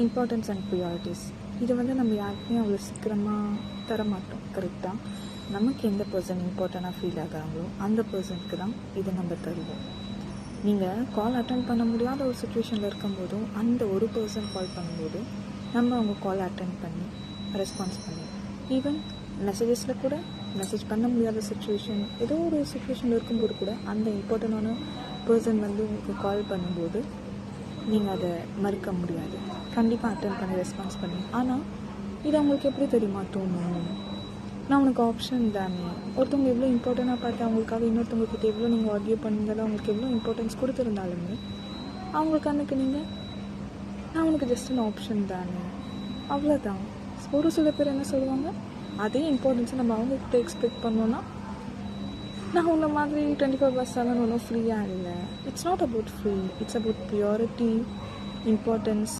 Importance and priorities இது வந்து நம்ம யாருக்குமே அவ்வளோ சீக்கிரமாக தர மாட்டோம். கரெக்டாக நமக்கு எந்த பர்சன் இம்பார்ட்டண்ட்டாக ஃபீல் ஆகிறாங்களோ அந்த பர்சனுக்கு தான் இதை நம்ம தருவோம். நீங்கள் கால் அட்டன் பண்ண முடியாத ஒரு சுச்சுவேஷனில் இருக்கும்போதும் அந்த ஒரு பர்சன் கால் பண்ணும்போது நம்ம அவங்க கால் அட்டன் பண்ணி ரெஸ்பான்ஸ் பண்ணி, ஈவன் மெசேஜஸில் கூட மெசேஜ் பண்ண முடியாத சுச்சுவேஷன், ஏதோ ஒரு சுச்சுவேஷனில் இருக்கும்போது கூட அந்த இம்பார்ட்டண்டான பர்சன் வந்து உங்களுக்கு கால் பண்ணும்போது நீங்கள் அதை மறுக்க முடியாது. கண்டிப்பாக அட்டன் பண்ணி ரெஸ்பான்ஸ் பண்ணி. ஆனால் இது அவங்களுக்கு எப்படி தெரியுமா தோணும்? நான் உனக்கு ஆப்ஷன் தானே. ஒருத்தவங்க எவ்வளோ இம்பார்ட்டண்ட்டாக பார்த்து அவங்களுக்காக இன்னொருத்தவங்கக்கிட்ட எவ்வளோ நீங்கள் ஆர்கியூ பண்ணியிருந்தாலும் அவங்களுக்கு எவ்வளோ இம்பார்ட்டன்ஸ் கொடுத்துருந்தாலுமே அவங்களுக்கு அன்றைக்கு நீங்கள் நான் உனக்கு ஜஸ்ட் an ஆப்ஷன் தானே, அவ்வளோதான். ஒரு சில பேர் என்ன சொல்லுவாங்க, அதே இம்பார்ட்டன்ஸை நம்ம அவங்கக்கிட்ட எக்ஸ்பெக்ட் பண்ணோன்னா நான் உன்ன மாதிரி 24/7 ஒன்றும் ஃப்ரீயாக இல்லை. It's not about free, it's about priority, importance.